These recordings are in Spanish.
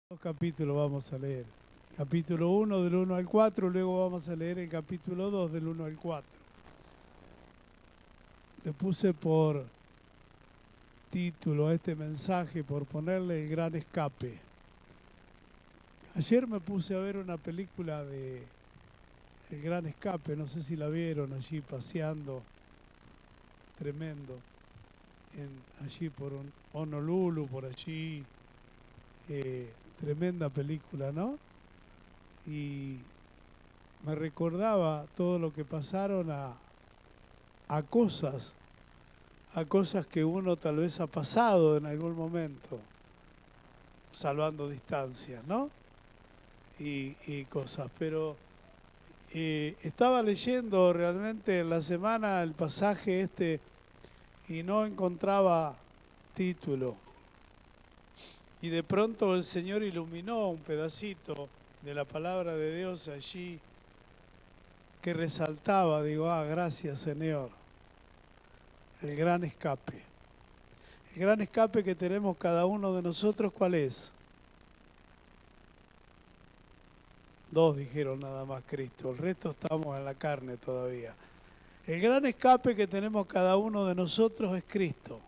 Dos capítulos vamos a leer. Capítulo 1 del 1 al 4, luego vamos a leer el capítulo 2 del 1 al 4. Le puse por título a este mensaje, por ponerle el gran escape. Ayer me puse a ver una película de El Gran Escape, no sé si la vieron allí paseando, tremendo, allí por Honolulu, por allí, tremenda película, ¿no? Y me recordaba todo lo que pasaron a cosas que uno tal vez ha pasado en algún momento, salvando distancias, ¿no? Y cosas, pero estaba leyendo realmente en la semana el pasaje este y no encontraba título. Y de pronto el Señor iluminó un pedacito de la palabra de Dios allí que resaltaba, digo, gracias Señor, el gran escape. El gran escape que tenemos cada uno de nosotros, ¿cuál es? Dos dijeron nada más Cristo, el resto estamos en la carne todavía. El gran escape que tenemos cada uno de nosotros es Cristo,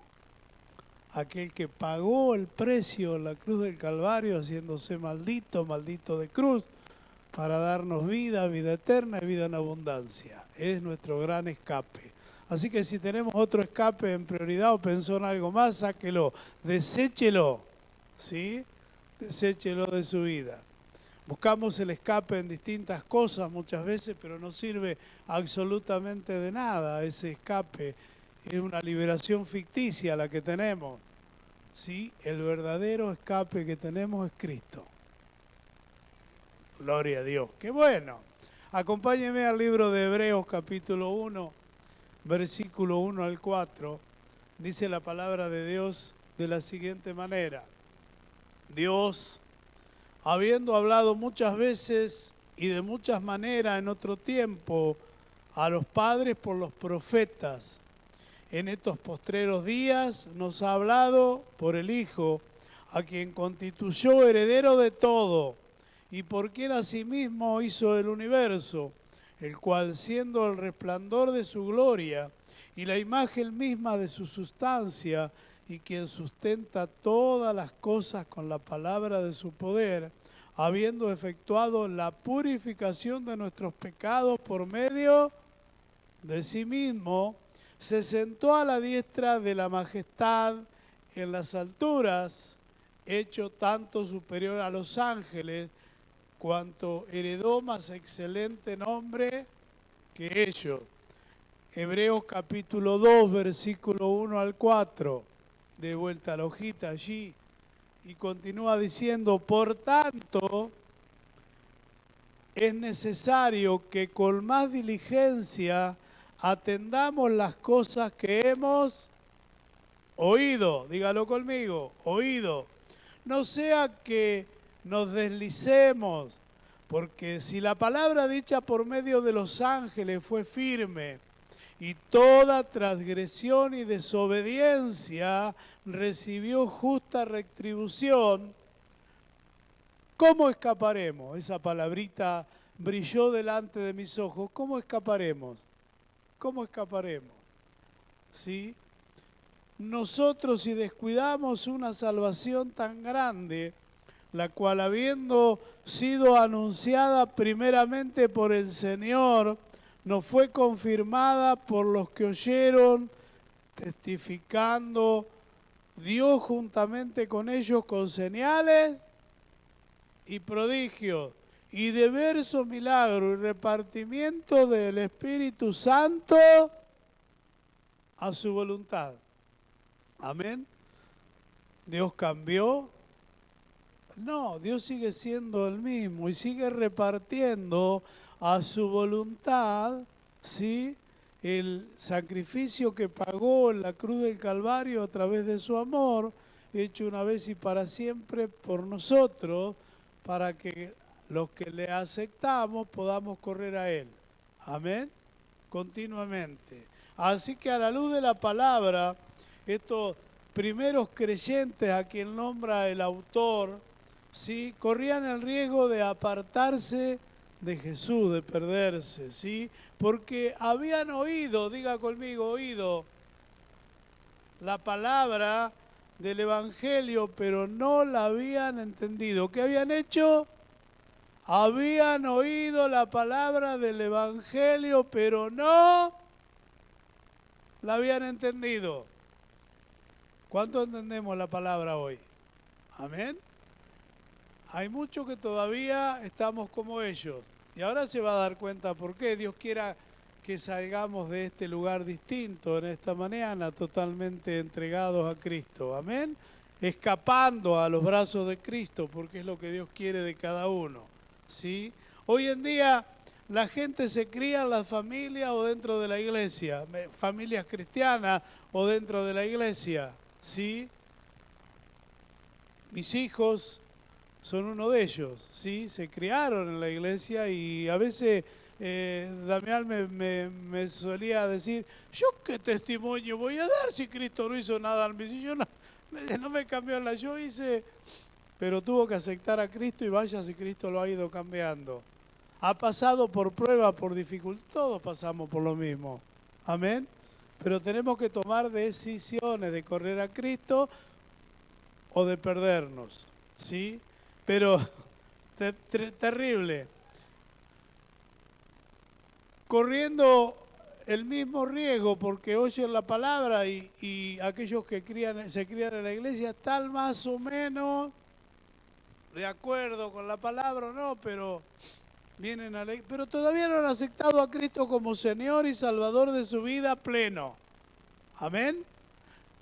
aquel que pagó el precio en la cruz del Calvario, haciéndose maldito, maldito de cruz, para darnos vida, vida eterna y vida en abundancia. Es nuestro gran escape. Así que si tenemos otro escape en prioridad o pensó en algo más, sáquelo, deséchelo, ¿sí? Deséchelo de su vida. Buscamos el escape en distintas cosas muchas veces, pero no sirve absolutamente de nada. Ese escape es una liberación ficticia la que tenemos. ¿Sí? El verdadero escape que tenemos es Cristo. Gloria a Dios. ¡Qué bueno! Acompáñeme al libro de Hebreos capítulo 1, versículo 1 al 4. Dice la palabra de Dios de la siguiente manera. Dios, habiendo hablado muchas veces y de muchas maneras en otro tiempo a los padres por los profetas, en estos postreros días nos ha hablado por el Hijo, a quien constituyó heredero de todo, y por quien asimismo hizo el universo, el cual siendo el resplandor de su gloria y la imagen misma de su sustancia, y quien sustenta todas las cosas con la palabra de su poder, habiendo efectuado la purificación de nuestros pecados por medio de sí mismo, se sentó a la diestra de la majestad en las alturas, hecho tanto superior a los ángeles, cuanto heredó más excelente nombre que ellos. Hebreos capítulo 2, versículo 1 al 4. De vuelta a la hojita allí. Y continúa diciendo, por tanto, es necesario que con más diligencia atendamos las cosas que hemos oído. Dígalo conmigo, oído. No sea que nos deslicemos, porque si la palabra dicha por medio de los ángeles fue firme, y toda transgresión y desobediencia recibió justa retribución, ¿cómo escaparemos? Esa palabrita brilló delante de mis ojos. ¿Cómo escaparemos? ¿Cómo escaparemos? ¿Sí? Nosotros si descuidamos una salvación tan grande, la cual habiendo sido anunciada primeramente por el Señor, nos fue confirmada por los que oyeron, testificando Dios juntamente con ellos con señales y prodigios, y diversos milagros y repartimiento del Espíritu Santo a su voluntad. Amén. ¿Dios cambió? No, Dios sigue siendo el mismo y sigue repartiendo a su voluntad, ¿sí?, el sacrificio que pagó en la cruz del Calvario a través de su amor, hecho una vez y para siempre por nosotros, para que los que le aceptamos podamos correr a Él. Amén. Continuamente. Así que a la luz de la palabra, estos primeros creyentes a quien nombra el autor ¿sí? Corrían el riesgo de apartarse de Jesús, de perderse, ¿sí? Porque habían oído, diga conmigo, oído la palabra del Evangelio, pero no la habían entendido. ¿Qué habían hecho? Habían oído la palabra del Evangelio, pero no la habían entendido. ¿Cuánto entendemos la palabra hoy? Amén. Hay muchos que todavía estamos como ellos. Y ahora se va a dar cuenta por qué. Dios quiera que salgamos de este lugar distinto en esta mañana, totalmente entregados a Cristo. Amén. Escapando a los brazos de Cristo, porque es lo que Dios quiere de cada uno. ¿Sí? Hoy en día la gente se cría en las familias o dentro de la iglesia, familias cristianas o dentro de la iglesia. ¿Sí? Mis hijos son uno de ellos, ¿sí? Se criaron en la iglesia y a veces Damián me solía decir, ¿yo qué testimonio voy a dar si Cristo no hizo nada en mí? Si yo no me cambió la, yo hice, pero tuvo que aceptar a Cristo y vaya si Cristo lo ha ido cambiando. Ha pasado por prueba, por dificultad, todos pasamos por lo mismo, amén. Pero tenemos que tomar decisiones de correr a Cristo o de perdernos, ¿sí? Pero terrible. Corriendo el mismo riesgo porque oyen la palabra y aquellos que se crían en la iglesia están más o menos de acuerdo con la palabra o no, pero vienen a la iglesia, pero todavía no han aceptado a Cristo como Señor y Salvador de su vida pleno. Amén.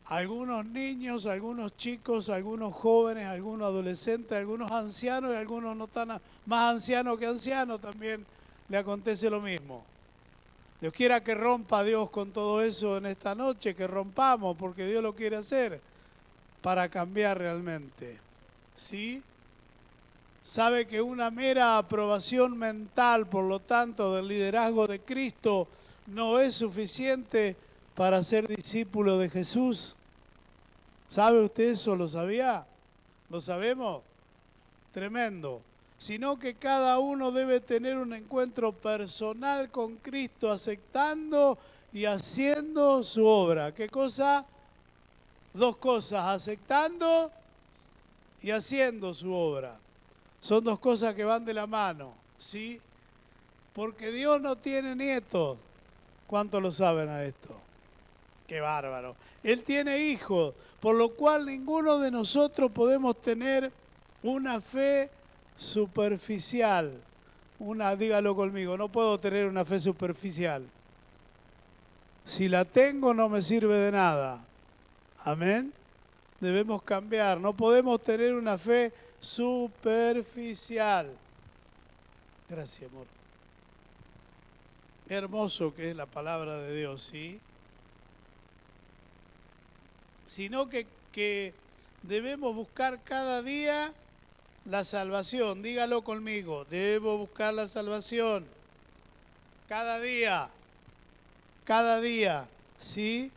Algunos niños, algunos chicos, algunos jóvenes, algunos adolescentes, algunos ancianos y algunos no tan más ancianos que ancianos también le acontece lo mismo. Dios quiera que rompa a Dios con todo eso en esta noche, que rompamos porque Dios lo quiere hacer para cambiar realmente. ¿Sí? Sabe que una mera aprobación mental, por lo tanto, del liderazgo de Cristo no es suficiente para ser discípulo de Jesús. ¿Sabe usted eso? ¿Lo sabía? ¿Lo sabemos? Tremendo. Sino que cada uno debe tener un encuentro personal con Cristo, aceptando y haciendo su obra. ¿Qué cosa? Dos cosas, aceptando y haciendo su obra. Son dos cosas que van de la mano, ¿sí? Porque Dios no tiene nietos. ¿Cuántos lo saben a esto? ¡Qué bárbaro! Él tiene hijos, por lo cual ninguno de nosotros podemos tener una fe superficial. Dígalo conmigo, no puedo tener una fe superficial. Si la tengo no me sirve de nada. Amén. Debemos cambiar, no podemos tener una fe superficial. Gracias, amor. Qué hermoso que es la palabra de Dios, ¿sí? Sino que debemos buscar cada día la salvación. Dígalo conmigo, debo buscar la salvación. Cada día, ¿sí?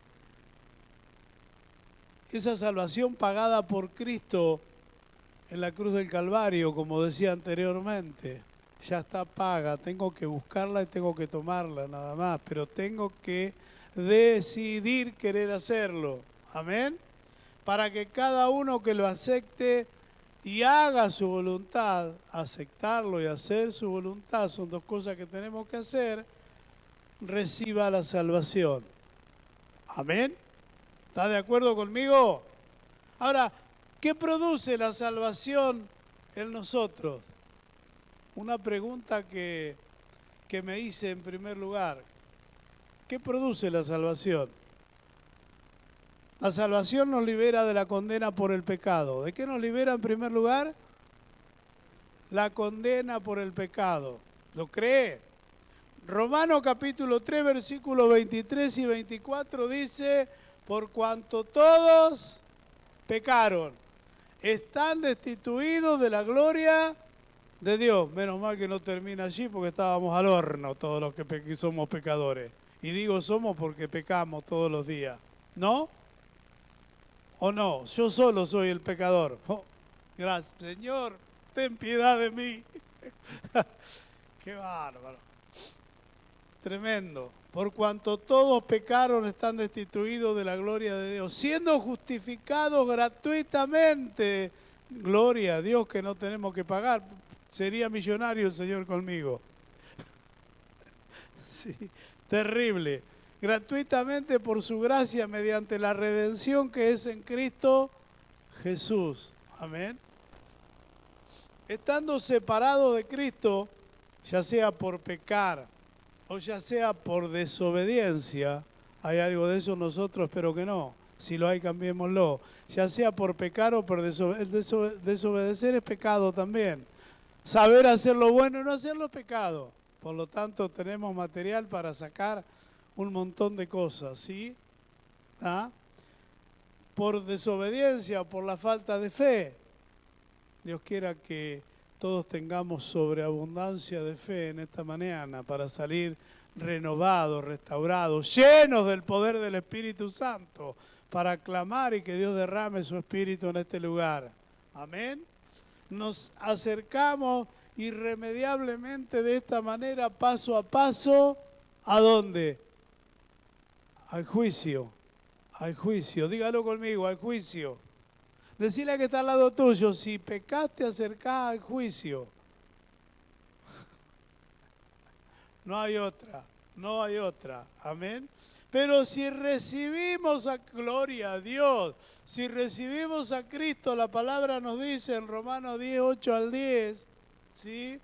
Esa salvación pagada por Cristo en la cruz del Calvario, como decía anteriormente, ya está paga. Tengo que buscarla y tengo que tomarla nada más, pero tengo que decidir querer hacerlo. Amén. Para que cada uno que lo acepte y haga su voluntad, aceptarlo y hacer su voluntad, son dos cosas que tenemos que hacer, reciba la salvación. Amén. ¿Está de acuerdo conmigo? Ahora, ¿qué produce la salvación en nosotros? Una pregunta que me hice en primer lugar. ¿Qué produce la salvación? La salvación nos libera de la condena por el pecado. ¿De qué nos libera en primer lugar? La condena por el pecado. ¿Lo cree? Romanos capítulo 3, versículos 23 y 24 dice, por cuanto todos pecaron, están destituidos de la gloria de Dios. Menos mal que no termina allí porque estábamos al horno todos los que somos pecadores. Y digo somos porque pecamos todos los días. ¿No? ¿O no? Yo solo soy el pecador. Oh, Gracias, Señor, ten piedad de mí. Qué bárbaro. Tremendo. Por cuanto todos pecaron, están destituidos de la gloria de Dios, siendo justificados gratuitamente. Gloria a Dios que no tenemos que pagar. Sería millonario el Señor conmigo. Sí, terrible. Gratuitamente por su gracia mediante la redención que es en Cristo Jesús. Amén. Estando separados de Cristo, ya sea por pecar o ya sea por desobediencia, ¿hay algo de eso nosotros? Espero que no. Si lo hay, cambiémoslo. Ya sea por pecar o por desobedecer es pecado también. Saber hacer lo bueno y no hacerlo es pecado. Por lo tanto, tenemos material para sacar un montón de cosas, ¿sí? ¿Ah? Por desobediencia, por la falta de fe. Dios quiera que todos tengamos sobreabundancia de fe en esta mañana para salir renovados, restaurados, llenos del poder del Espíritu Santo, para clamar y que Dios derrame su Espíritu en este lugar. Amén. Nos acercamos irremediablemente de esta manera, paso a paso, ¿a dónde? Al juicio, al juicio. Dígalo conmigo, al juicio. Decile que está al lado tuyo, si pecaste, acercás al juicio. No hay otra, no hay otra. Amén. Pero si recibimos a gloria a Dios, si recibimos a Cristo, la palabra nos dice en Romanos 10, 8 al 10, ¿sí?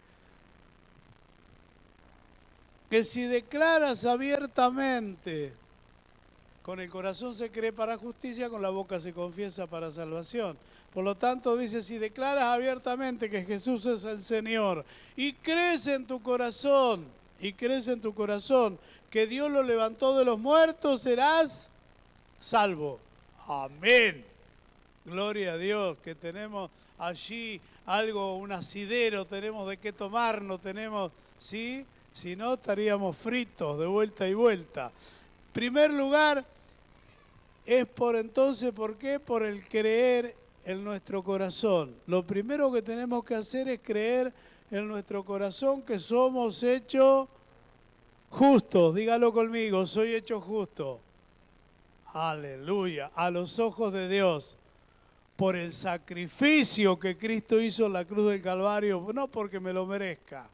Que si declaras abiertamente, con el corazón se cree para justicia, con la boca se confiesa para salvación. Por lo tanto, dice, si declaras abiertamente que Jesús es el Señor y crees en tu corazón, que Dios lo levantó de los muertos, serás salvo. Amén. Gloria a Dios, que tenemos allí algo, un asidero, tenemos de qué tomarnos, tenemos, ¿sí? Si no, estaríamos fritos de vuelta y vuelta. Primer lugar, es ¿por qué? Por el creer en nuestro corazón. Lo primero que tenemos que hacer es creer en nuestro corazón que somos hechos justos. Dígalo conmigo, soy hecho justo. Aleluya, a los ojos de Dios. Por el sacrificio que Cristo hizo en la cruz del Calvario, no porque me lo merezca.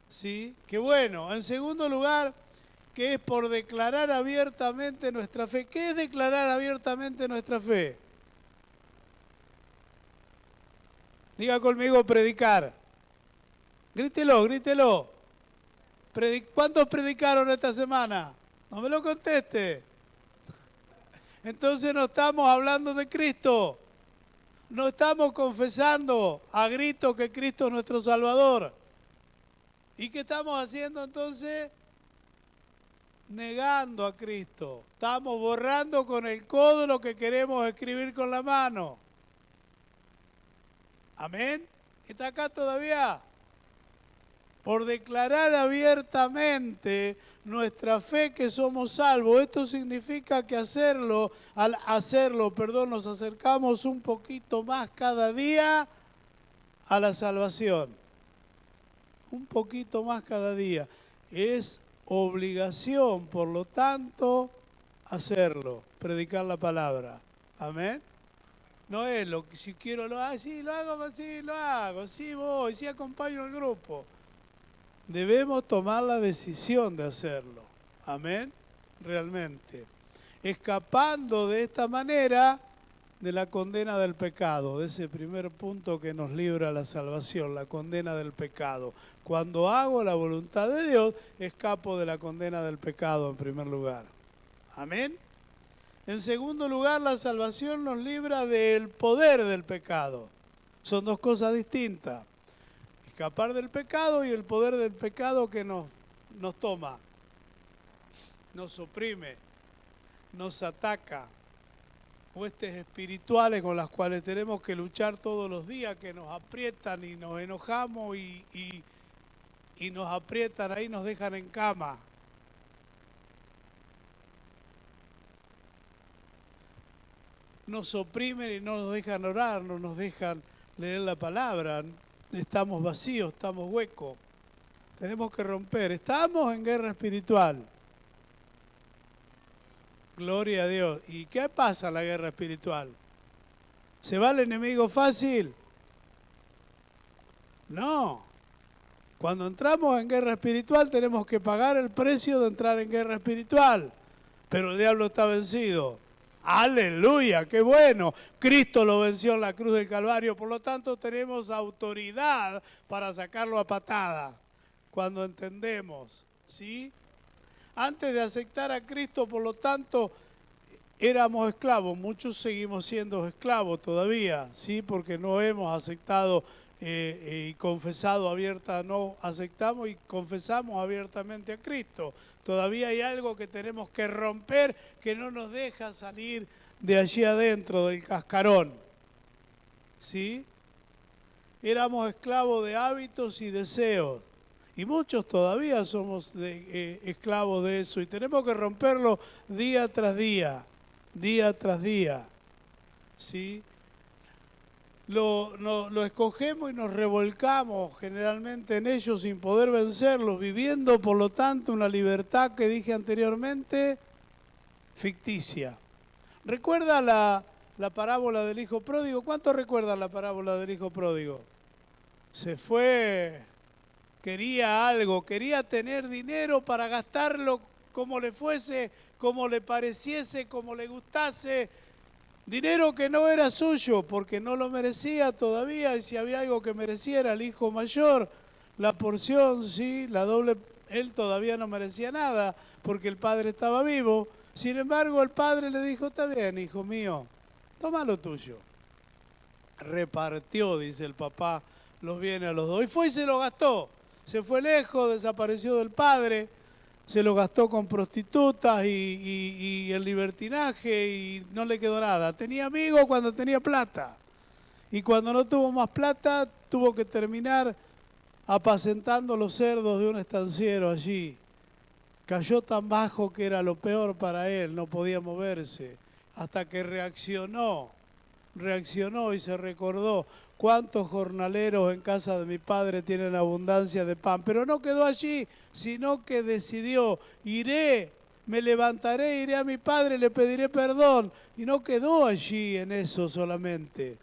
¿Sí? Qué bueno. En segundo lugar, que es por declarar abiertamente nuestra fe. ¿Qué es declarar abiertamente nuestra fe? Diga conmigo predicar. Grítelo, grítelo. ¿Cuántos predicaron esta semana? No me lo conteste. Entonces no estamos hablando de Cristo. No estamos confesando a gritos que Cristo es nuestro Salvador. ¿Y qué estamos haciendo entonces? Negando a Cristo. Estamos borrando con el codo lo que queremos escribir con la mano. Amén. ¿Está acá todavía? Por declarar abiertamente nuestra fe que somos salvos. Esto significa que al hacerlo, nos acercamos un poquito más cada día a la salvación. Un poquito más cada día. Es obligación, por lo tanto, hacerlo, predicar la palabra. Amén. No es lo que si quiero lo hago, sí, lo hago, sí, lo hago, sí voy, sí acompaño al grupo. Debemos tomar la decisión de hacerlo. Amén. Realmente. Escapando de esta manera de la condena del pecado, de ese primer punto que nos libra la salvación, la condena del pecado. Cuando hago la voluntad de Dios, escapo de la condena del pecado en primer lugar. Amén. En segundo lugar, la salvación nos libra del poder del pecado. Son dos cosas distintas. Escapar del pecado y el poder del pecado que nos toma, nos oprime, nos ataca. Huestes espirituales con las cuales tenemos que luchar todos los días, que nos aprietan y nos enojamos y nos aprietan ahí, nos dejan en cama. nos oprimen y no nos dejan orar, no nos dejan leer la palabra. Estamos vacíos, estamos huecos. Tenemos que romper. Estamos en guerra espiritual. Gloria a Dios. ¿Y qué pasa en la guerra espiritual? ¿Se va el enemigo fácil? No. Cuando entramos en guerra espiritual tenemos que pagar el precio de entrar en guerra espiritual. Pero el diablo está vencido. ¡Aleluya! ¡Qué bueno! Cristo lo venció en la cruz del Calvario. Por lo tanto, tenemos autoridad para sacarlo a patada. Cuando entendemos, ¿sí? Antes de aceptar a Cristo, por lo tanto, éramos esclavos. Muchos seguimos siendo esclavos todavía, ¿sí? Porque no hemos aceptado y confesado no aceptamos y confesamos abiertamente a Cristo. Todavía hay algo que tenemos que romper que no nos deja salir de allí adentro del cascarón. ¿Sí? Éramos esclavos de hábitos y deseos. Y muchos todavía somos esclavos de eso. Y tenemos que romperlo día tras día. Día tras día. ¿Sí? Lo escogemos y nos revolcamos generalmente en ellos sin poder vencerlos, viviendo por lo tanto una libertad que dije anteriormente, ficticia. ¿Recuerda la parábola del hijo pródigo? ¿Cuántos recuerdan la parábola del hijo pródigo? Se fue, quería algo, quería tener dinero para gastarlo como le fuese, como le pareciese, como le gustase. Dinero que no era suyo porque no lo merecía todavía, y si había algo que mereciera el hijo mayor, la porción, sí, la doble, él todavía no merecía nada porque el padre estaba vivo. Sin embargo, el padre le dijo, está bien, hijo mío, toma lo tuyo. Repartió, dice el papá, los bienes a los dos. Y fue y se lo gastó. Se fue lejos, desapareció del padre. Se lo gastó con prostitutas y el libertinaje y no le quedó nada. Tenía amigos cuando tenía plata. Y cuando no tuvo más plata, tuvo que terminar apacentando los cerdos de un estanciero allí. Cayó tan bajo que era lo peor para él, no podía moverse. Hasta que reaccionó y se recordó. ¿Cuántos jornaleros en casa de mi padre tienen abundancia de pan? Pero no quedó allí, sino que decidió, iré, me levantaré, iré a mi padre, le pediré perdón. Y no quedó allí en eso solamente.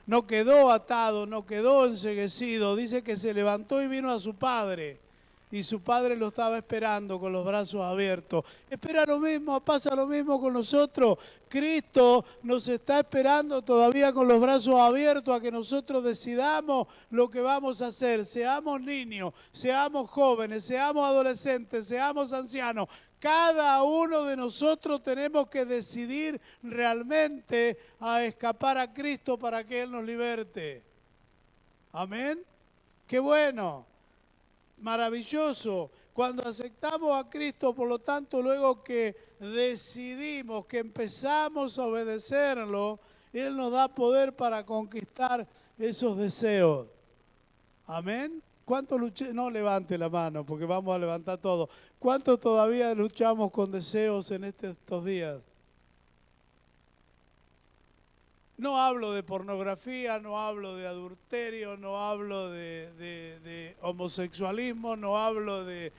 No quedó atado, no quedó enceguecido. Dice que se levantó y vino a su padre. Y su padre lo estaba esperando con los brazos abiertos. Espera lo mismo, pasa lo mismo con nosotros. Cristo nos está esperando todavía con los brazos abiertos a que nosotros decidamos lo que vamos a hacer. Seamos niños, seamos jóvenes, seamos adolescentes, seamos ancianos. Cada uno de nosotros tenemos que decidir realmente a escapar a Cristo para que Él nos liberte. Amén. Qué bueno. Maravilloso. Cuando aceptamos a Cristo, por lo tanto, luego que decidimos, que empezamos a obedecerlo, Él nos da poder para conquistar esos deseos. Amén. ¿Cuántos luchamos? No levante la mano, porque vamos a levantar todo. ¿Cuántos todavía luchamos con deseos en estos días? No hablo de pornografía, no hablo de adulterio, no hablo de homosexualismo, no hablo de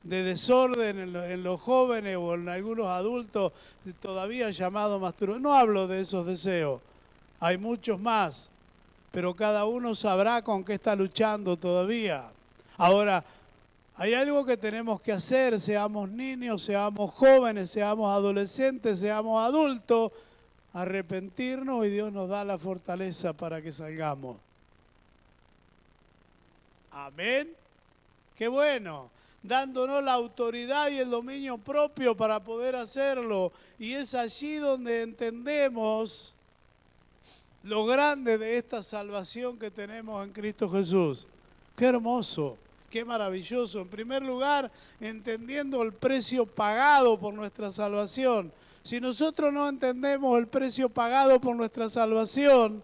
desorden en los jóvenes o en algunos adultos todavía llamados masturbación. No hablo de esos deseos. Hay muchos más, pero cada uno sabrá con qué está luchando todavía. Ahora, hay algo que tenemos que hacer, seamos niños, seamos jóvenes, seamos adolescentes, seamos adultos, arrepentirnos y Dios nos da la fortaleza para que salgamos. Amén. Qué bueno. Dándonos la autoridad y el dominio propio para poder hacerlo. Y es allí donde entendemos lo grande de esta salvación que tenemos en Cristo Jesús. Qué hermoso, qué maravilloso. En primer lugar, entendiendo el precio pagado por nuestra salvación. Si nosotros no entendemos el precio pagado por nuestra salvación,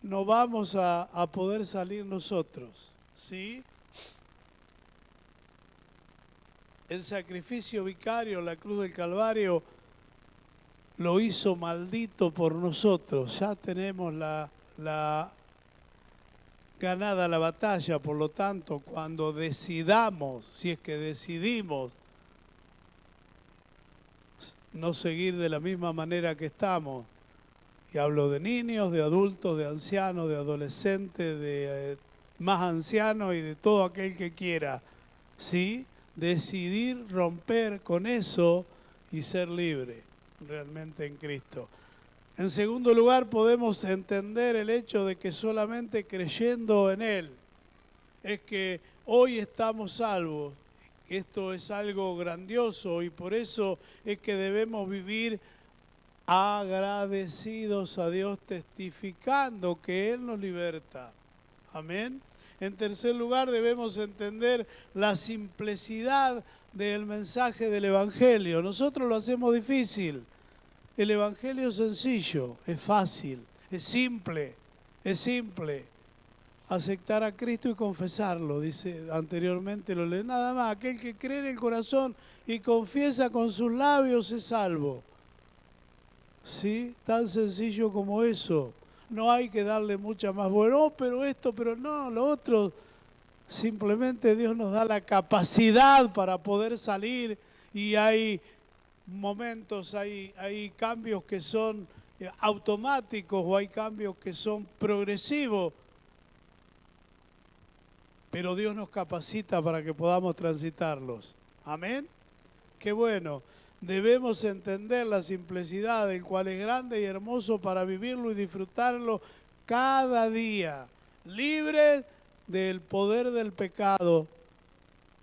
no vamos a poder salir nosotros, ¿sí? El sacrificio vicario, la cruz del Calvario, lo hizo maldito por nosotros. Ya tenemos la ganada la batalla, por lo tanto, cuando decidamos, si es que decidimos no seguir de la misma manera que estamos, y hablo de niños, de adultos, de ancianos, de adolescentes, de más ancianos y de todo aquel que quiera, ¿sí? Decidir romper con eso y ser libre realmente en Cristo. En segundo lugar, podemos entender el hecho de que solamente creyendo en Él es que hoy estamos salvos. Esto es algo grandioso y por eso es que debemos vivir agradecidos a Dios, testificando que Él nos liberta. Amén. En tercer lugar, debemos entender la simplicidad del mensaje del Evangelio. Nosotros lo hacemos difícil. El Evangelio es sencillo, es fácil, es simple, es simple. Aceptar a Cristo y confesarlo, dice anteriormente, lo leí nada más. Aquel que cree en el corazón y confiesa con sus labios es salvo. ¿Sí? Tan sencillo como eso. No hay que darle mucha más bueno, pero esto, pero no, lo otro. Simplemente Dios nos da la capacidad para poder salir y hay momentos, hay cambios que son automáticos o hay cambios que son progresivos, pero Dios nos capacita para que podamos transitarlos. Amén. Qué bueno. Debemos entender la simplicidad, el cual es grande y hermoso para vivirlo y disfrutarlo cada día, libre del poder del pecado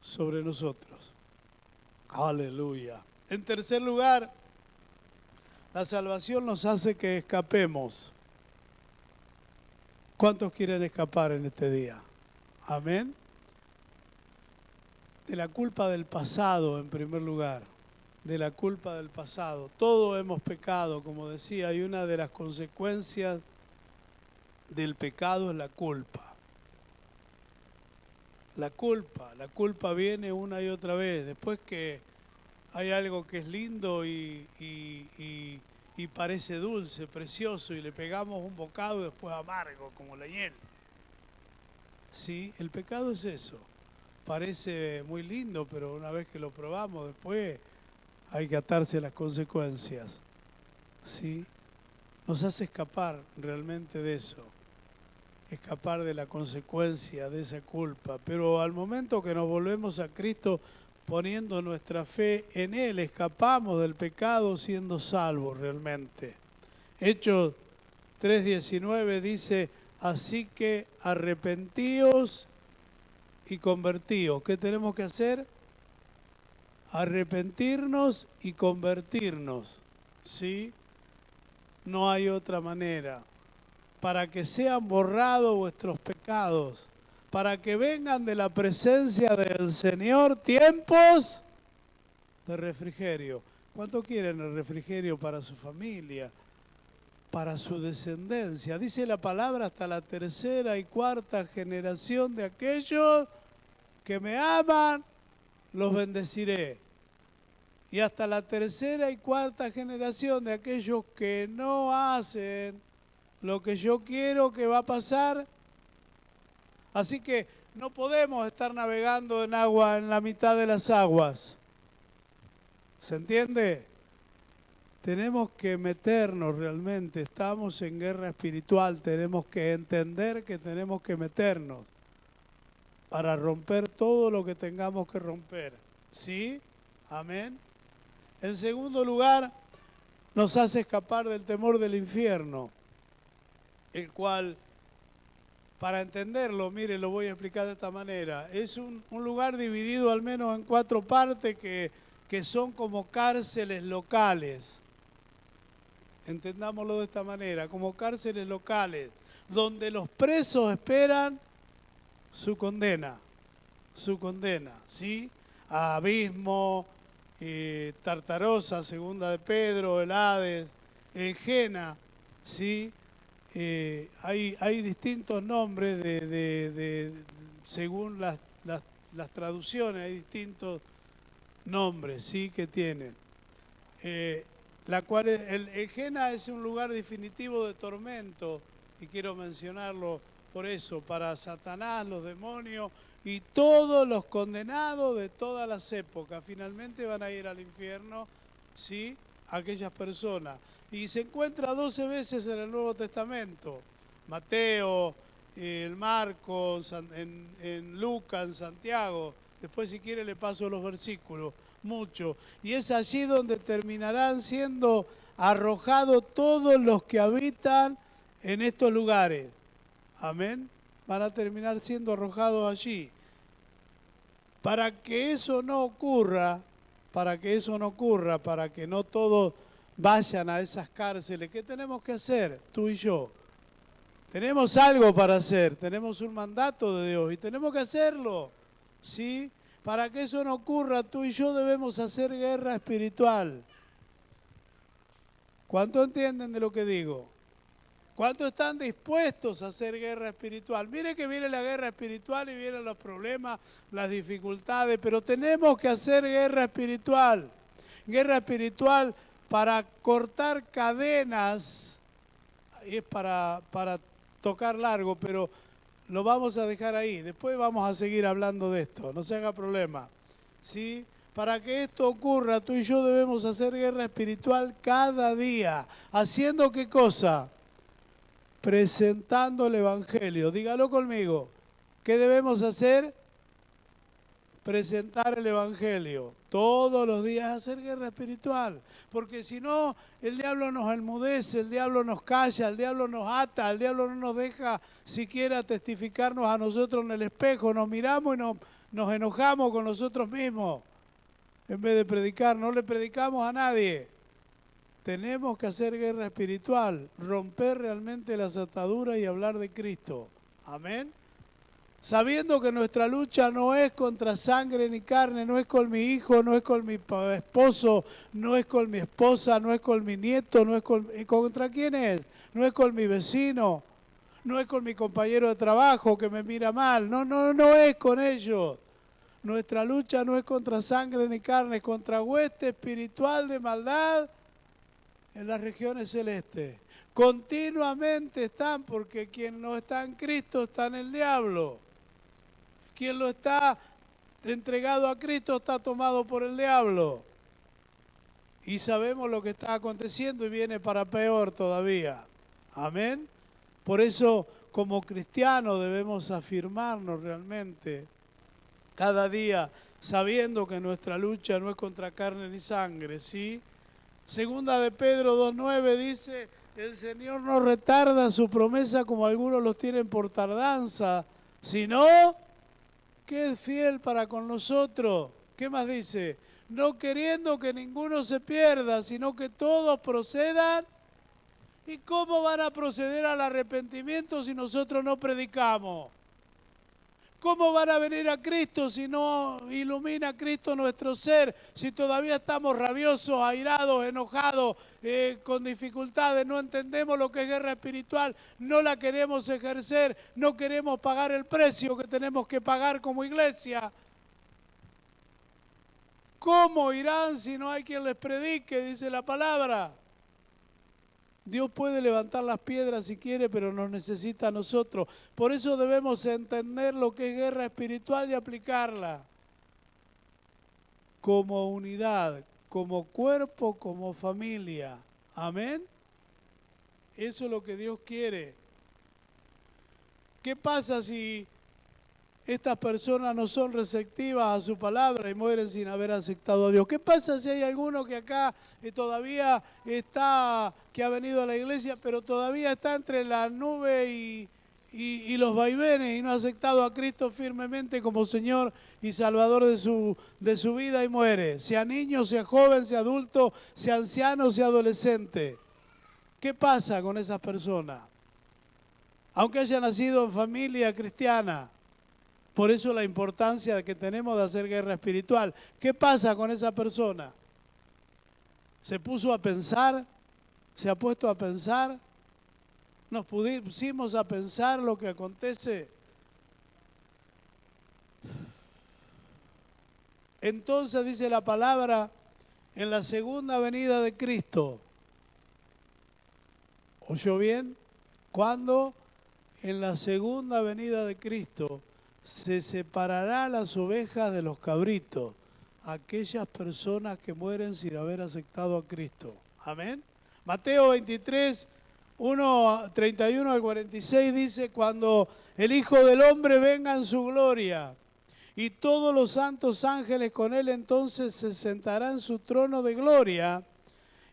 sobre nosotros. Aleluya. En tercer lugar, la salvación nos hace que escapemos. ¿Cuántos quieren escapar en este día? Amén. De la culpa del pasado, en primer lugar. De la culpa del pasado. Todos hemos pecado, como decía, y una de las consecuencias del pecado es la culpa. La culpa viene una y otra vez. Después que hay algo que es lindo y parece dulce, precioso, y le pegamos un bocado y después amargo, como la hiel. Sí, el pecado es eso. Parece muy lindo, pero una vez que lo probamos, después hay que atarse a las consecuencias. ¿Sí? Nos hace escapar realmente de eso. Escapar de la consecuencia de esa culpa. Pero al momento que nos volvemos a Cristo, poniendo nuestra fe en Él, escapamos del pecado siendo salvos realmente. Hechos 3:19 dice, así que arrepentíos y convertíos. ¿Qué tenemos que hacer? Arrepentirnos y convertirnos. ¿Sí? No hay otra manera. Para que sean borrados vuestros pecados, para que vengan de la presencia del Señor tiempos de refrigerio. ¿Cuánto quieren el refrigerio para su familia, para su descendencia? Dice la palabra, hasta la tercera y cuarta generación de aquellos que me aman, los bendeciré. Y hasta la tercera y cuarta generación de aquellos que no hacen lo que yo quiero, que va a pasar. Así que no podemos estar navegando en agua en la mitad de las aguas. ¿Se entiende? Tenemos que meternos realmente. Estamos en guerra espiritual. Tenemos que entender que tenemos que meternos para romper todo lo que tengamos que romper. ¿Sí? Amén. En segundo lugar, nos hace escapar del temor del infierno, el cual, para entenderlo, mire, lo voy a explicar de esta manera. Es un lugar dividido al menos en 4 partes que son como cárceles locales. Entendámoslo de esta manera, como cárceles locales, donde los presos esperan su condena, ¿sí? A abismo, Tartarosa, segunda de Pedro, el Hades, el Jena, ¿sí? Hay distintos nombres según las traducciones, hay distintos nombres, ¿sí? Que tienen. la cual el Gehenna es un lugar definitivo de tormento, y quiero mencionarlo por eso, para Satanás, los demonios y todos los condenados de todas las épocas. Finalmente van a ir al infierno, ¿sí? Aquellas personas. Y se encuentra 12 veces en el Nuevo Testamento. Mateo, en Marcos, en Lucas, en Santiago. Después, si quiere, le paso los versículos. Mucho. Y es allí donde terminarán siendo arrojados todos los que habitan en estos lugares. Amén. Van a terminar siendo arrojados allí. Para que eso no ocurra, para que no todos vayan a esas cárceles, ¿qué tenemos que hacer, tú y yo? Tenemos algo para hacer, tenemos un mandato de Dios y tenemos que hacerlo, ¿sí? Para que eso no ocurra, tú y yo debemos hacer guerra espiritual. ¿Cuánto entienden de lo que digo? ¿Cuántos están dispuestos a hacer guerra espiritual? Mire que viene la guerra espiritual y vienen los problemas, las dificultades, pero tenemos que hacer guerra espiritual. Guerra espiritual para cortar cadenas, y es para tocar largo, pero lo vamos a dejar ahí. Después vamos a seguir hablando de esto, no se haga problema. ¿Sí? Para que esto ocurra, tú y yo debemos hacer guerra espiritual cada día. ¿Haciendo qué cosa? Presentando el Evangelio. Dígalo conmigo. ¿Qué debemos hacer? Presentar el Evangelio. Todos los días hacer guerra espiritual. Porque si no, el diablo nos enmudece, el diablo nos calla, el diablo nos ata, el diablo no nos deja siquiera testificarnos a nosotros en el espejo. Nos miramos y nos enojamos con nosotros mismos. En vez de predicar, no le predicamos a nadie. Tenemos que hacer guerra espiritual, romper realmente las ataduras y hablar de Cristo. Amén. Sabiendo que nuestra lucha no es contra sangre ni carne, no es con mi hijo, no es con mi esposo, no es con mi esposa, no es con mi nieto, no es ¿contra quién es? No es con mi vecino, no es con mi compañero de trabajo que me mira mal, no es con ellos. Nuestra lucha no es contra sangre ni carne, es contra hueste espiritual de maldad en las regiones celestes. Continuamente están, porque quien no está en Cristo está en el diablo. Quien lo está entregado a Cristo está tomado por el diablo. Y sabemos lo que está aconteciendo y viene para peor todavía. Amén. Por eso, como cristianos, debemos afirmarnos realmente cada día, sabiendo que nuestra lucha no es contra carne ni sangre, ¿sí? Segunda de Pedro 2:9 dice, el Señor no retarda su promesa como algunos los tienen por tardanza, sino que es fiel para con nosotros. ¿Qué más dice? No queriendo que ninguno se pierda, sino que todos procedan. ¿Y cómo van a proceder al arrepentimiento si nosotros no predicamos? ¿Cómo van a venir a Cristo si no ilumina Cristo nuestro ser? Si todavía estamos rabiosos, airados, enojados, con dificultades, no entendemos lo que es guerra espiritual, no la queremos ejercer, no queremos pagar el precio que tenemos que pagar como iglesia. ¿Cómo irán si no hay quien les predique? Dice la palabra. Dios puede levantar las piedras si quiere, pero nos necesita a nosotros. Por eso debemos entender lo que es guerra espiritual y aplicarla como unidad, como cuerpo, como familia. Amén. Eso es lo que Dios quiere. ¿Qué pasa si estas personas no son receptivas a su palabra y mueren sin haber aceptado a Dios? ¿Qué pasa si hay alguno que acá todavía está, que ha venido a la iglesia, pero todavía está entre la nube y los vaivenes y no ha aceptado a Cristo firmemente como Señor y Salvador de su vida y muere? Sea niño, sea joven, sea adulto, sea anciano, sea adolescente. ¿Qué pasa con esas personas? Aunque haya nacido en familia cristiana. Por eso la importancia que tenemos de hacer guerra espiritual. ¿Qué pasa con esa persona? ¿Se puso a pensar? ¿Se ha puesto a pensar? ¿Nos pusimos a pensar lo que acontece? Entonces dice la palabra en la segunda venida de Cristo. ¿Oyó bien? Cuando en la segunda venida de Cristo se separará las ovejas de los cabritos, aquellas personas que mueren sin haber aceptado a Cristo. Amén. Mateo 23, 31 al 46 dice, cuando el Hijo del Hombre venga en su gloria y todos los santos ángeles con él, entonces se sentará en su trono de gloria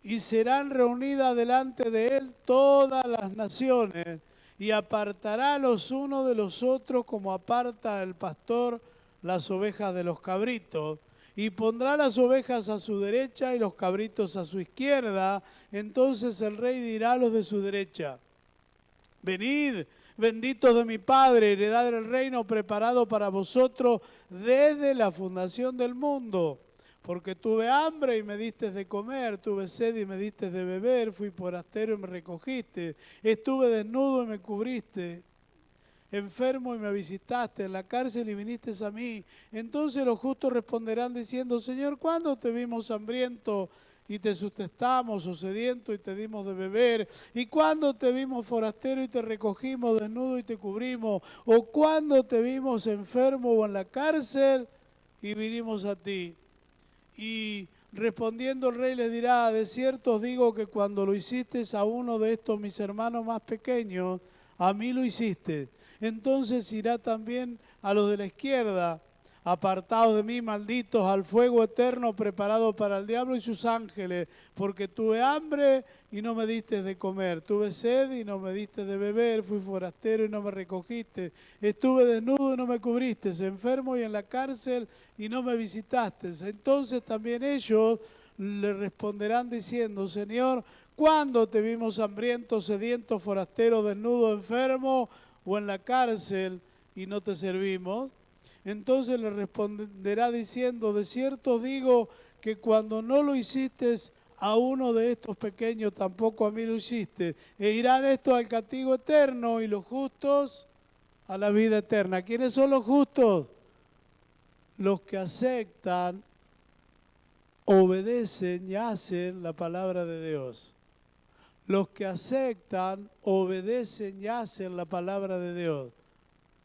y serán reunidas delante de él todas las naciones, y apartará los unos de los otros como aparta el pastor las ovejas de los cabritos, y pondrá las ovejas a su derecha y los cabritos a su izquierda. Entonces el rey dirá a los de su derecha, venid, benditos de mi Padre, heredad del reino preparado para vosotros desde la fundación del mundo. Porque tuve hambre y me diste de comer, tuve sed y me diste de beber, fui forastero y me recogiste, estuve desnudo y me cubriste, enfermo y me visitaste, en la cárcel y viniste a mí. Entonces los justos responderán diciendo, Señor, ¿cuándo te vimos hambriento y te sustentamos, o sediento y te dimos de beber? ¿Y cuándo te vimos forastero y te recogimos, desnudo y te cubrimos? ¿O cuándo te vimos enfermo o en la cárcel y vinimos a ti? Y respondiendo el rey les dirá, de cierto os digo que cuando lo hiciste a uno de estos mis hermanos más pequeños, a mí lo hiciste. Entonces irá también a los de la izquierda, apartados de mí, malditos, al fuego eterno preparado para el diablo y sus ángeles, porque tuve hambre y no me diste de comer, tuve sed y no me diste de beber, fui forastero y no me recogiste, estuve desnudo y no me cubriste, enfermo y en la cárcel y no me visitaste. Entonces también ellos le responderán diciendo, Señor, ¿cuándo te vimos hambriento, sediento, forastero, desnudo, enfermo o en la cárcel y no te servimos? Entonces le responderá diciendo, de cierto os digo que cuando no lo hiciste a uno de estos pequeños, tampoco a mí lo hiciste. E irán estos al castigo eterno y los justos a la vida eterna. ¿Quiénes son los justos? Los que aceptan, obedecen y hacen la palabra de Dios. Los que aceptan, obedecen y hacen la palabra de Dios.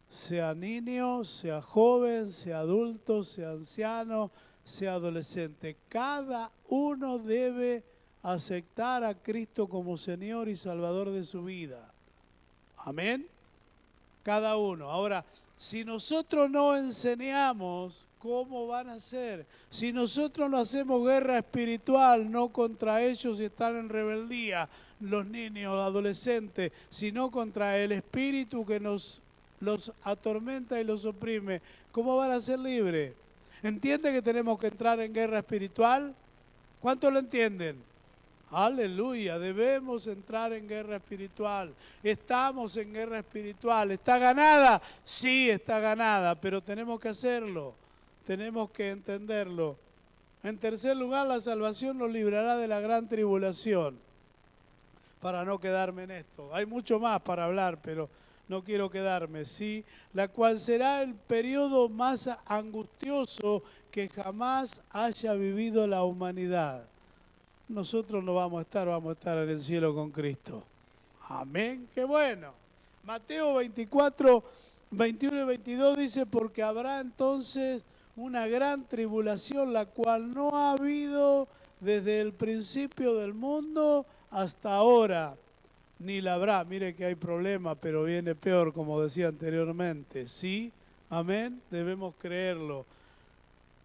Sea niño, sea joven, sea adulto, sea anciano, sea adolescente. Cada uno debe aceptar a Cristo como Señor y Salvador de su vida. Amén. Cada uno. Ahora, si nosotros no enseñamos, ¿cómo van a ser? Si nosotros no hacemos guerra espiritual, no contra ellos si están en rebeldía, los niños, adolescentes, sino contra el espíritu que los atormenta y los oprime, ¿cómo van a ser libres? ¿Entiende que tenemos que entrar en guerra espiritual? ¿Cuántos lo entienden? Aleluya, debemos entrar en guerra espiritual. Estamos en guerra espiritual. ¿Está ganada? Sí, está ganada, pero tenemos que hacerlo. Tenemos que entenderlo. En tercer lugar, la salvación nos librará de la gran tribulación. Para no quedarme en esto. Hay mucho más para hablar, pero no quiero quedarme, ¿sí? La cual será el periodo más angustioso que jamás haya vivido la humanidad. Nosotros no vamos a estar en el cielo con Cristo. Amén, qué bueno. Mateo 24, 21 y 22 dice, porque habrá entonces una gran tribulación, la cual no ha habido desde el principio del mundo hasta ahora, ni la habrá. Mire que hay problema, pero viene peor, como decía anteriormente. ¿Sí? Amén, debemos creerlo.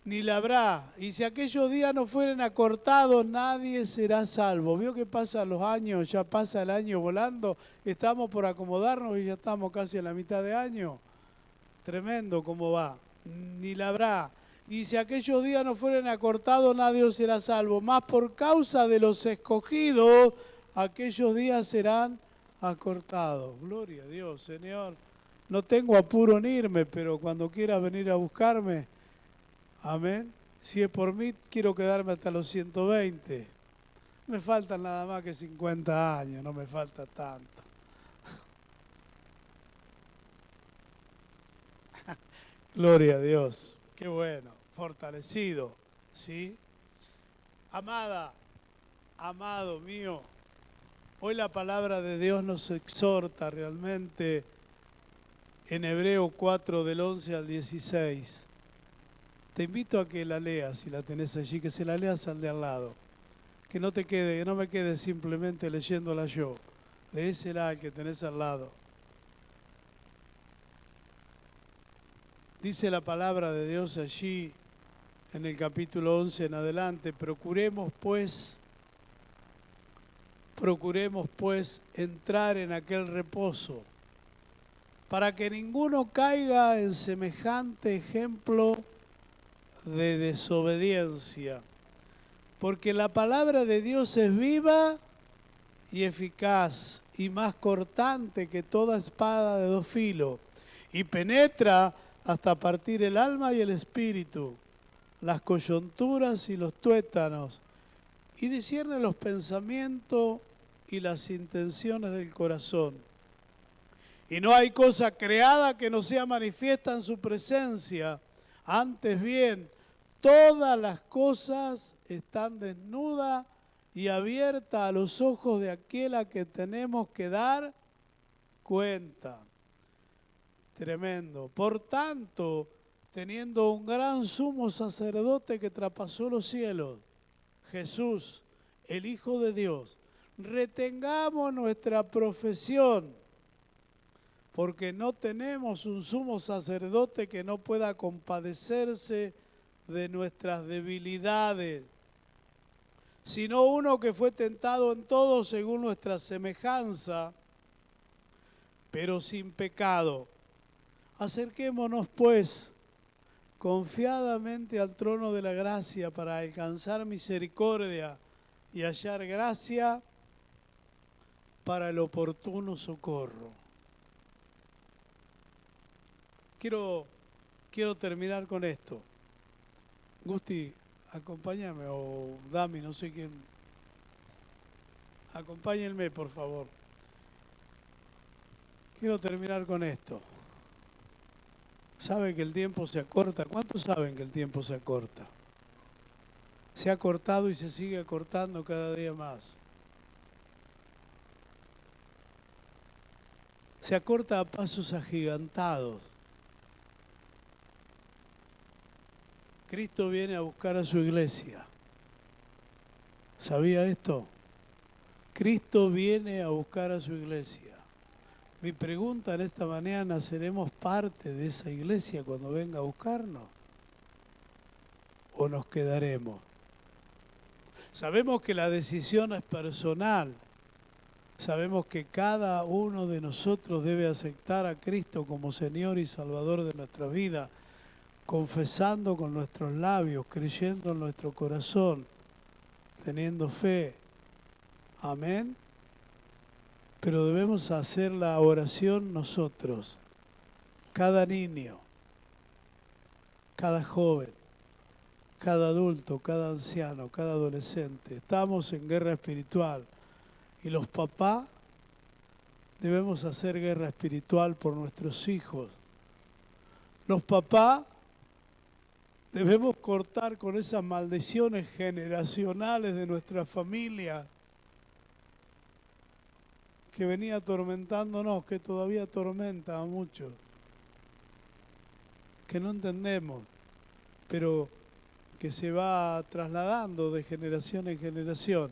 Ni la habrá. Y si aquellos días no fueren acortados, nadie será salvo. ¿Vio que pasan los años? Ya pasa el año volando. Estamos por acomodarnos y ya estamos casi a la mitad de año. Tremendo cómo va. Ni la habrá. Y si aquellos días no fueren acortados, nadie será salvo. Más por causa de los escogidos, aquellos días serán acortados. Gloria a Dios, Señor. No tengo apuro en irme, pero cuando quieras venir a buscarme, amén. Si es por mí, quiero quedarme hasta los 120. Me faltan nada más que 50 años, no me falta tanto. Gloria a Dios. Qué bueno, fortalecido, ¿sí? Amada, amado mío, hoy la palabra de Dios nos exhorta realmente en Hebreos 4 del 11 al 16. Te invito a que la leas, si la tenés allí, que se la leas al de al lado. Que no me quede simplemente leyéndola yo. Léesela al que tenés al lado. Dice la palabra de Dios allí en el capítulo 11 en adelante: procuremos pues entrar en aquel reposo, para que ninguno caiga en semejante ejemplo de desobediencia. Porque la palabra de Dios es viva y eficaz, y más cortante que toda espada de dos filos, y penetra hasta partir el alma y el espíritu, las coyunturas y los tuétanos, y discierne los pensamientos y las intenciones del corazón. Y no hay cosa creada que no sea manifiesta en su presencia. Antes bien, todas las cosas están desnudas y abiertas a los ojos de aquel a que tenemos que dar cuenta. Tremendo. Por tanto, teniendo un gran sumo sacerdote que traspasó los cielos, Jesús, el Hijo de Dios, retengamos nuestra profesión, porque no tenemos un sumo sacerdote que no pueda compadecerse de nuestras debilidades, sino uno que fue tentado en todo según nuestra semejanza, pero sin pecado. Acerquémonos pues confiadamente al trono de la gracia para alcanzar misericordia y hallar gracia para el oportuno socorro. Quiero terminar con esto. Gusti, acompáñame, o Dami, no sé quién. Acompáñenme, por favor. Quiero terminar con esto. ¿Saben que el tiempo se acorta? ¿Cuántos saben que el tiempo se acorta? Se ha acortado y se sigue acortando cada día más. Se acorta a pasos agigantados. Cristo viene a buscar a su iglesia. ¿Sabía esto? Cristo viene a buscar a su iglesia. Mi pregunta en esta mañana: ¿seremos parte de esa iglesia cuando venga a buscarnos? ¿O nos quedaremos? Sabemos que la decisión es personal. Sabemos que cada uno de nosotros debe aceptar a Cristo como Señor y Salvador de nuestra vida, confesando con nuestros labios, creyendo en nuestro corazón, teniendo fe. Amén. Pero debemos hacer la oración nosotros, cada niño, cada joven, cada adulto, cada anciano, cada adolescente. Estamos en guerra espiritual y los papás debemos hacer guerra espiritual por nuestros hijos. Los papás debemos cortar con esas maldiciones generacionales de nuestra familia que venía atormentándonos, que todavía atormenta a muchos, que no entendemos, pero que se va trasladando de generación en generación.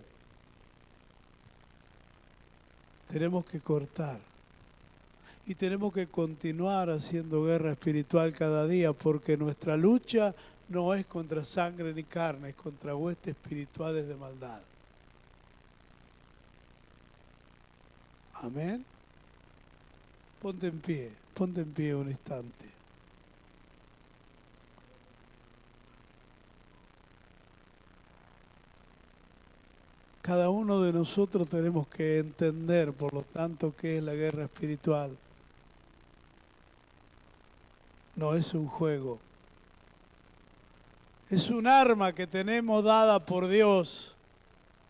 Tenemos que cortar y tenemos que continuar haciendo guerra espiritual cada día, porque nuestra lucha no es contra sangre ni carne, es contra huestes espirituales de maldad. Amén. Ponte en pie un instante. Cada uno de nosotros tenemos que entender, por lo tanto, qué es la guerra espiritual. No es un juego. Es un arma que tenemos dada por Dios.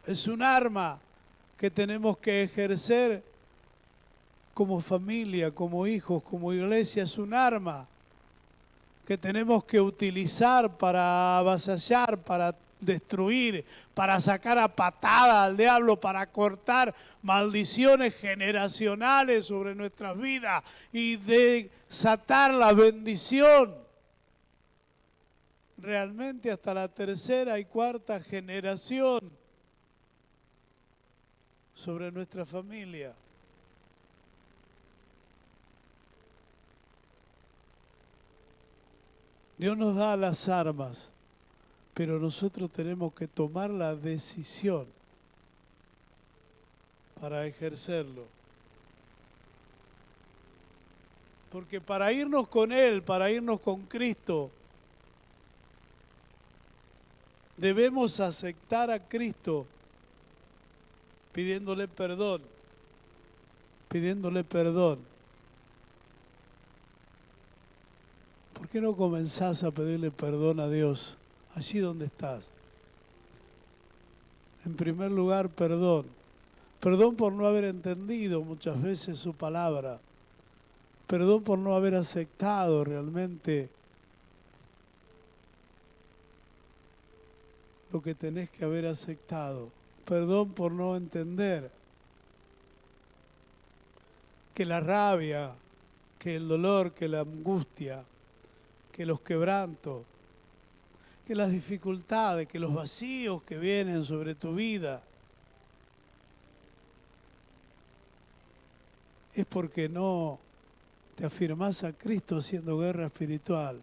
Es un arma que tenemos que ejercer como familia, como hijos, como iglesia. Es un arma que tenemos que utilizar para avasallar, para destruir, para sacar a patada al diablo, para cortar maldiciones generacionales sobre nuestras vidas y desatar la bendición realmente hasta la tercera y cuarta generación sobre nuestra familia. Dios nos da las armas, pero nosotros tenemos que tomar la decisión para ejercerlo. Porque para irnos con Él, para irnos con Cristo, debemos aceptar a Cristo pidiéndole perdón, pidiéndole perdón. ¿Por qué no comenzás a pedirle perdón a Dios allí donde estás? En primer lugar, perdón. Perdón por no haber entendido muchas veces su palabra. Perdón por no haber aceptado realmente lo que tenés que haber aceptado. Perdón por no entender que la rabia, que el dolor, que la angustia, que los quebrantos, que las dificultades, que los vacíos que vienen sobre tu vida, es porque no te afirmás a Cristo haciendo guerra espiritual,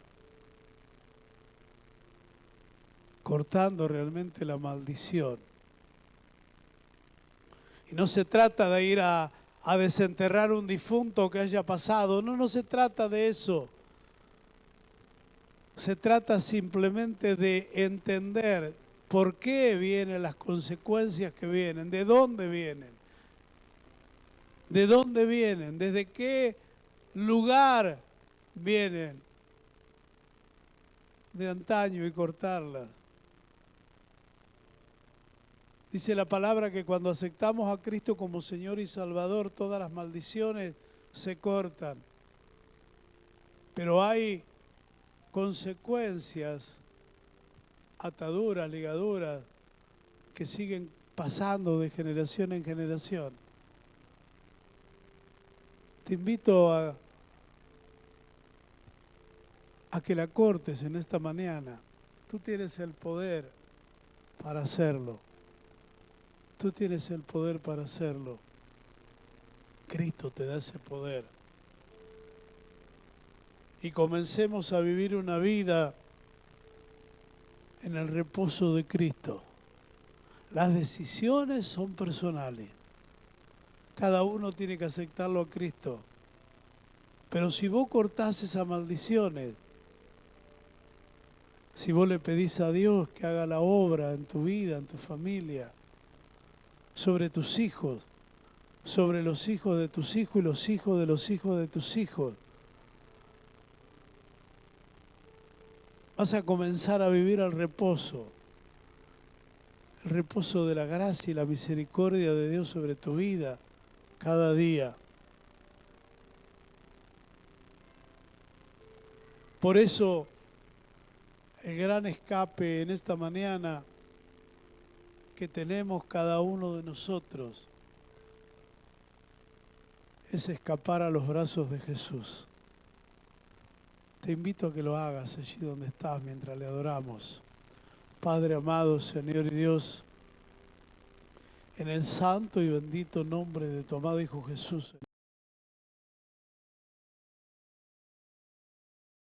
cortando realmente la maldición. Y no se trata de ir a desenterrar un difunto que haya pasado, no se trata de eso. Se trata simplemente de entender por qué vienen las consecuencias que vienen, de dónde vienen, desde qué lugar vienen de antaño y cortarlas. Dice la palabra que cuando aceptamos a Cristo como Señor y Salvador, todas las maldiciones se cortan. Pero hay consecuencias, ataduras, ligaduras, que siguen pasando de generación en generación. Te invito a que la cortes en esta mañana. Tú tienes el poder para hacerlo. Tú tienes el poder para hacerlo. Cristo te da ese poder. Y comencemos a vivir una vida en el reposo de Cristo. Las decisiones son personales. Cada uno tiene que aceptarlo a Cristo. Pero si vos cortás esas maldiciones, si vos le pedís a Dios que haga la obra en tu vida, en tu familia, sobre tus hijos, sobre los hijos de tus hijos y los hijos de los hijos de tus hijos, vas a comenzar a vivir el reposo de la gracia y la misericordia de Dios sobre tu vida cada día. Por eso, el gran escape en esta mañana que tenemos cada uno de nosotros es escapar a los brazos de Jesús. Te invito a que lo hagas allí donde estás mientras le adoramos. Padre amado, Señor y Dios, en el santo y bendito nombre de tu amado Hijo Jesús.